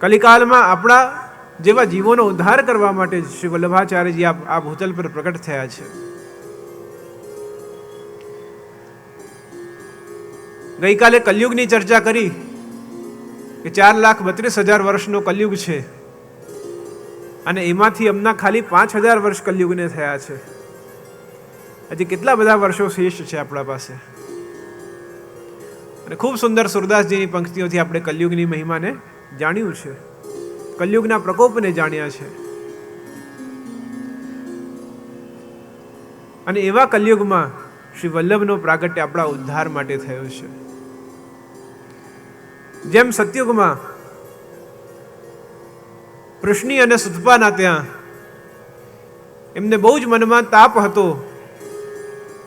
કલિકાલમાં આપણા જેવા જીવોનો ઉદ્ધાર કરવા માટે શ્રી વલ્લભાચાર્યજી આ ભૂતલ પર પ્રગટ થયા છે. ગઈકાલે કલયુગની ચર્ચા કરી કે 4,32,000 વર્ષનો કલયુગ છે અને એમાંથી હમણાં ખાલી 5,000 વર્ષ કલયુગને થયા છે. હજી કેટલા બધા વર્ષો શેષ છે આપણા પાસે. અને ખૂબ સુંદર સુરદાસજીની પંક્તિઓથી આપણે કલયુગની મહિમાને જાણ્યું છે, કલયુગના પ્રકોપને જાણ્યા છે. અને એવા કલયુગમાં શ્રી વલ્લભનો પ્રાગટ્ય આપણા ઉદ્ધાર માટે થયો છે. જેમ સતયુગમાં પૃશ્નિ અને સુતપાના ત્યાં એમને બહુ જ મનમાં તાપ હતો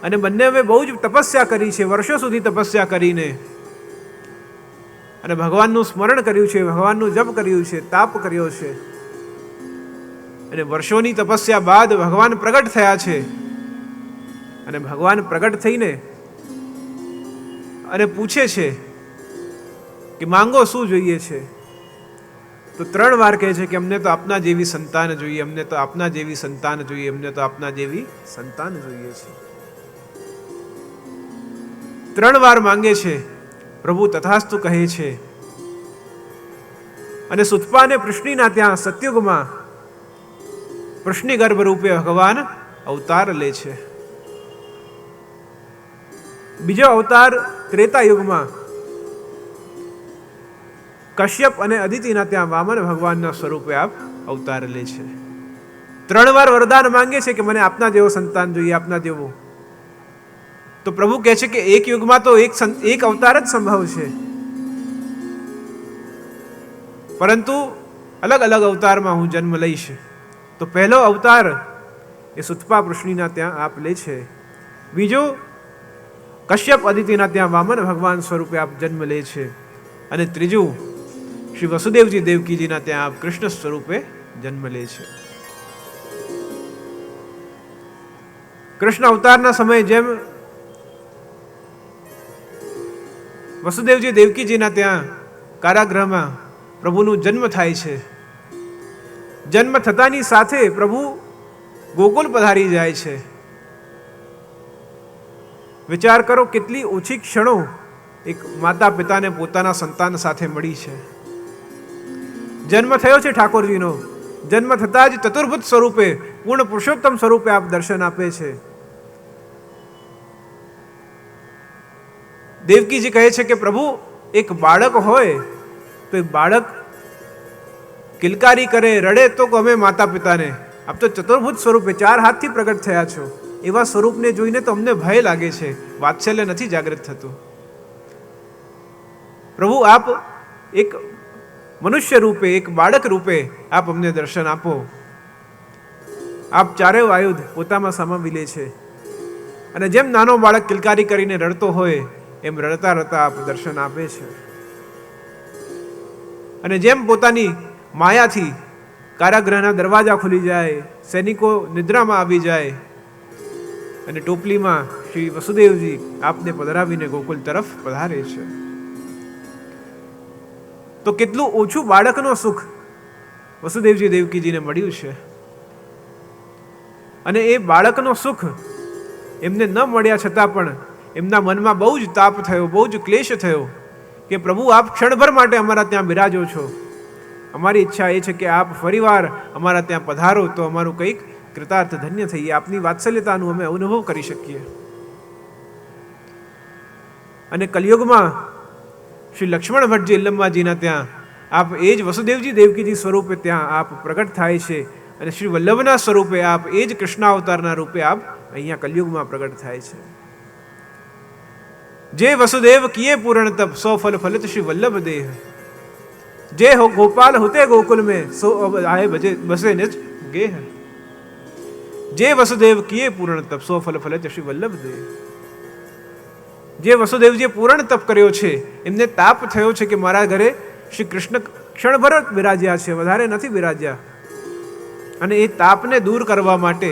અને બંને હવે બહુ જ તપસ્યા કરી છે, વર્ષો સુધી તપસ્યા કરીને અને ભગવાનનું સ્મરણ કર્યું છે, ભગવાનનું જપ કર્યું છે, તાપ કર્યો છે. અને વર્ષોની તપસ્યા બાદ ભગવાન પ્રગટ થયા છે. અને ભગવાન પ્રગટ થઈને અને પૂછે છે કે માંગો શું જોઈએ છે? તો 3 વાર કહે છે કે અમને તો આપના જેવી સંતાન જોઈએ, અમને તો આપના જેવી સંતાન જોઈએ, અમને તો આપના જેવી સંતાન જોઈએ છે. 3 વાર માંગે છે. પ્રભુ તથાસ્તુ કહે છે. અને સુતપા અને પૃશ્નિના ત્યાં સતયુગમાં પૃશ્નિ ગર્ભ રૂપે ભગવાન અવતાર લે છે. બીજો અવતાર ત્રેતા યુગમાં કશ્યપ અને અદિતિના ત્યાં વામન ભગવાનના સ્વરૂપે આપ અવતાર લે છે. 3 વાર વરદાન માંગે છે કે મને આપના જેવો સંતાન જોઈએ, આપના જેવો. તો પ્રભુ કહે છે કે એક યુગમાં તો એક અવતાર જ સંભવ છે, પરંતુ અલગ અલગ અવતારમાં હું જન્મ લઈશ. તો પહેલો અવતાર એ સુતપા પૃશ્નિના ત્યાં આપ લે છે. બીજો કશ્યપ અદિતિના ત્યાં વામન ભગવાન સ્વરૂપે આપ જન્મ લે છે. અને ત્રીજું શ્રી વસુદેવજી દેવકીજીના ત્યાં આપ કૃષ્ણ સ્વરૂપે જન્મ લે છે. કૃષ્ણ અવતારના સમયે જેમ વસુદેવજી દેવકીજીના ત્યાં કારાગૃહમાં પ્રભુનું જન્મ થાય છે, જન્મ થતાની સાથે પ્રભુ ગોકુલ પધારી જાય છે. વિચાર કરો કેટલી ઓછી ક્ષણો એક માતા પિતાને પોતાના સંતાન સાથે મળી છે. જન્મ થયો છે ઠાકોરજીનો, જન્મ થતા જ ચતુર્ભુજ સ્વરૂપે પૂર્ણ પુરુષોત્તમ સ્વરૂપે આપ દર્શન આપે છે. દેવકીજી કહે છે કે પ્રભુ એક બાળક હોય તો એ બાળક કિલકારી કરે, રડે તો ગમે માતા પિતાને. આપ તો ચતુર્ભુજ સ્વરૂપે 4 હાથથી પ્રગટ થયા છો. એવા સ્વરૂપને જોઈને તો અમને ભય લાગે છે, વાત્સલ્ય નથી જાગૃત થતું. પ્રભુ આપ એક મનુષ્ય રૂપે, એક બાળક રૂપે આપ અમને દર્શન આપો. આપ ચારેય આયુધ પોતામાં સમાવી લે છે અને જેમ નાનો બાળક કિલકારી કરીને રડતો હોય એમ રડતા રડતા આપ દર્શન આપે છે. અને જેમ પોતાની માયાથી કારાગૃહના દરવાજા ખુલી જાય, સૈનિકો નિદ્રામાં આવી જાય અને ટોપલીમાં શ્રી વસુદેવજી આપને પધરાવીને ગોકુલ તરફ પધારે છે. તો કેટલું ઓછું બાળકનો સુખ વસુદેવજી દેવકીજીને મળ્યું છે. અને એ બાળકનો સુખ એમને ન મળ્યા છતાં પણ એમના મનમાં બહુ જ તાપ થયો, બહુ જ ક્લેશ થયો કે પ્રભુ આપ ક્ષણભર માટે અમારા ત્યાં બિરાજો છો. અમારી ઈચ્છા એ છે કે આપ ફરીવાર અમારા ત્યાં પધારો તો અમારું કંઈક કૃતાર્થ ધન્ય થઈએ, આપની વાત્સલ્યતાનું અમે અનુભવ કરી શકીએ. અને કલયુગમાં શ્રી લક્ષ્મણ ભટ્ટજી ઇલ્લમ્માજીના ત્યાં આપ એ જ વસુદેવજી દેવકીજી સ્વરૂપે ત્યાં આપ પ્રગટ થાય છે. અને શ્રી વલ્લભના સ્વરૂપે આપ એ જ કૃષ્ણાવતારના રૂપે આપ અહીંયા કલયુગમાં પ્રગટ થાય છે. જે વસુદેવ કિએ પૂરણ તપ સો ફલ ફલિત શ્રી વલ્લભ દેહ, જે હો ગોપાલ હોતે ગોકુલ में सो आए बसे निज गेह. જે વસુદેવ કિએ પૂર્ણ તપ સો ફલ ફલિત શ્રી વલ્લભ દેહ. જે વસુદેવજીએ પૂર્ણ તપ કર્યો છે એમને તાપ થયો છે કે મારા ઘરે શ્રી કૃષ્ણ ક્ષણભર બિરાજ્યા છે, વધારે નથી બિરાજ્યા. અને એ તાપને દૂર કરવા માટે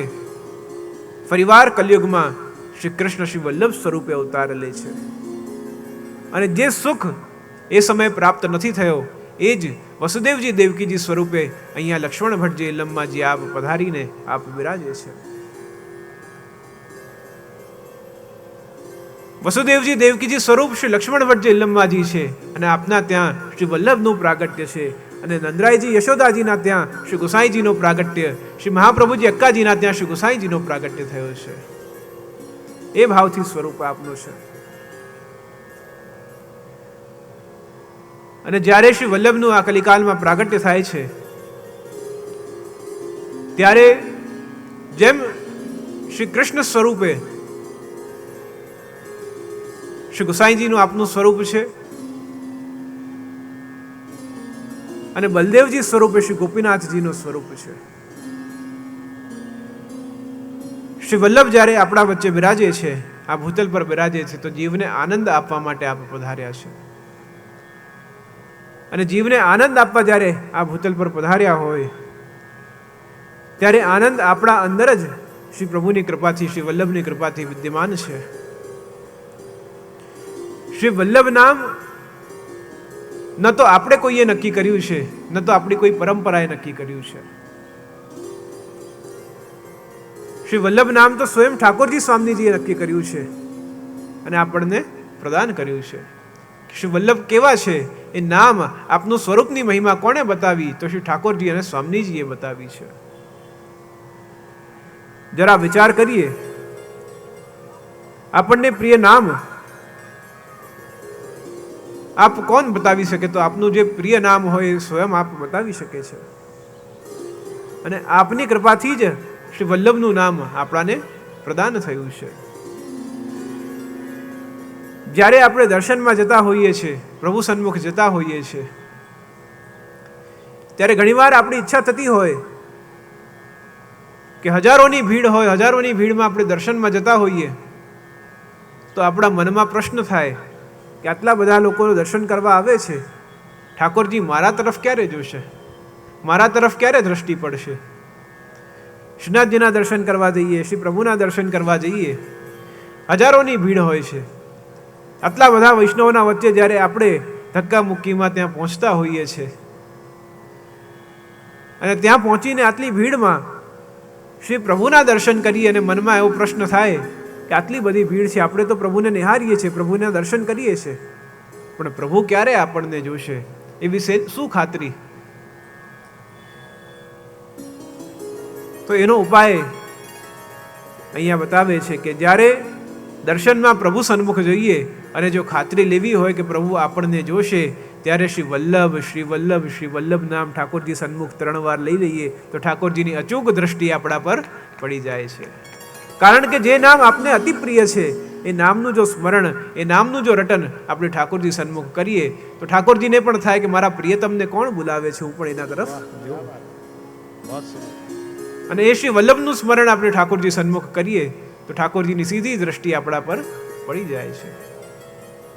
ફરીવાર કલયુગમાં શ્રી કૃષ્ણ શ્રી વલ્લભ સ્વરૂપે અવતાર લે છે. અને જે સુખ એ સમયે પ્રાપ્ત નથી થયો એ જ વસુદેવજી દેવકીજી સ્વરૂપે અહીંયા લક્ષ્મણ ભટ્ટજી ઇલમમાજી આપ પધારીને આપ બિરાજે છે. વસુદેવજી દેવકીજી સ્વરૂપ શ્રી લક્ષ્મણ ભટ્ટજી ઇલમમાજી છે અને આપના ત્યાં શ્રી વલ્લભનું પ્રાગટ્ય છે અને નંદરાયજી યશોદાજીના ત્યાં શ્રી ગુસાઈજીનો પ્રાગટ્ય, શ્રી મહાપ્રભુજી અક્કાજીના ત્યાં શ્રી ગુસાઈજીનો પ્રાગટ્ય થયો છે. એ ભાવથી સ્વરૂપ આપનું છે. અને જ્યારે શ્રી વલ્લભનું આ કલિકાલમાં પ્રાગટ્ય થાય છે ત્યારે જેમ શ્રી કૃષ્ણ સ્વરૂપે શ્રી ગુસાઈજીનું આપનું સ્વરૂપ છે અને બલદેવજી સ્વરૂપે શ્રી ગોપીનાથજીનું સ્વરૂપ છે. શ્રી વલ્લભ જ્યારે આપણા વચ્ચે બિરાજે છે, આ ભૂતલ પર બિરાજે છે, તો જીવને આનંદ આપવા માટે આપ પધાર્યા છે. અને જીવને આનંદ આપવા જ્યારે આ ભૂતલ પર પધાર્યા હોય ત્યારે આનંદ આપણા અંદર જ શ્રી પ્રભુની કૃપાથી, શ્રી વલ્લભની કૃપાથી વિદ્યમાન છે. શ્રી વલ્લભ નામ ન તો આપણે કોઈએ નક્કી કર્યું છે, ન તો આપણી કોઈ પરંપરાએ નક્કી કર્યું છે. શ્રી વલ્લભ નામ તો સ્વયં ઠાકોરજી સ્વામીજીએ નક્કી કર્યું છે અને આપણને પ્રદાન કર્યું છે. શ્રી વલ્લભ કેવા છે એ નામ, આપનું સ્વરૂપની મહિમા કોણે બતાવી? તો શ્રી ઠાકોરજી અને સ્વામીજીએ બતાવી છે. જરા વિચાર કરીએ, આપણને પ્રિય નામ આપ કોણ બતાવી શકે? તો આપનું જે પ્રિય નામ હોય એ સ્વયં આપ બતાવી શકે છે. અને આપની કૃપાથી જ શ્રી વલ્લભનું નામ આપણાને પ્રદાન થયું છે. જ્યારે આપણે દર્શનમાં જતા હોઈએ છીએ, પ્રભુ સન્મુખ જતા હોઈએ છીએ, ત્યારે ઘણીવાર આપણી ઈચ્છા થતી હોય કે હજારોની ભીડ હોય, હજારોની ભીડમાં આપણે દર્શનમાં જતા હોઈએ તો આપણા મનમાં પ્રશ્ન થાય કે આટલા બધા લોકો દર્શન કરવા આવે છે, ઠાકોરજી મારા તરફ ક્યારે જોશે? મારા તરફ ક્યારે દ્રષ્ટિ પડશે? શ્રીનાથજીના દર્શન કરવા જઈએ, શ્રી પ્રભુના દર્શન કરવા જઈએ, હજારોની ભીડ હોય છે. આટલા બધા વૈષ્ણવોના વચ્ચે જ્યારે આપણે ધક્કા મુક્કીમાં ત્યાં પહોંચતા હોઈએ છીએ અને ત્યાં પહોંચીને આટલી ભીડમાં શ્રી પ્રભુના દર્શન કરીએ અને મનમાં એવો પ્રશ્ન થાય કે આટલી બધી ભીડ છે, આપણે તો પ્રભુને નિહારીએ છીએ, પ્રભુના દર્શન કરીએ છીએ, પણ પ્રભુ ક્યારે આપણને જોશે એ વિશે શું ખાતરી? તો એનો ઉપાય અહીંયા બતાવે છે કે જ્યારે દર્શનમાં પ્રભુ સન્મુખ જોઈએ અને જો ખાતરી લેવી હોય કે પ્રભુ આપણને જોશે, ત્યારે શ્રી વલ્લભ, શ્રી વલ્લભ, શ્રી વલ્લભ નામ ઠાકોરજી સન્મુખ 3 વાર લઈ લઈએ તો ઠાકોરજીની અચૂક દ્રષ્ટિ આપણા પર પડી જાય છે. કારણ કે જે નામ આપને અતિ પ્રિય છે એ નામનું જો સ્મરણ, એ નામનું જો રટન આપણે ઠાકોરજી સન્મુખ કરીએ તો ઠાકોરજીને પણ થાય કે મારા પ્રિયતમને કોણ બોલાવે છે, હું પણ એના તરફ જોઉં. અને એ શ્રી વલ્લભનું સ્મરણ આપણે ઠાકોરજી સન્મુખ કરીએ તો ઠાકોરજીની સીધી દ્રષ્ટિ આપણા પર પડી જાય છે.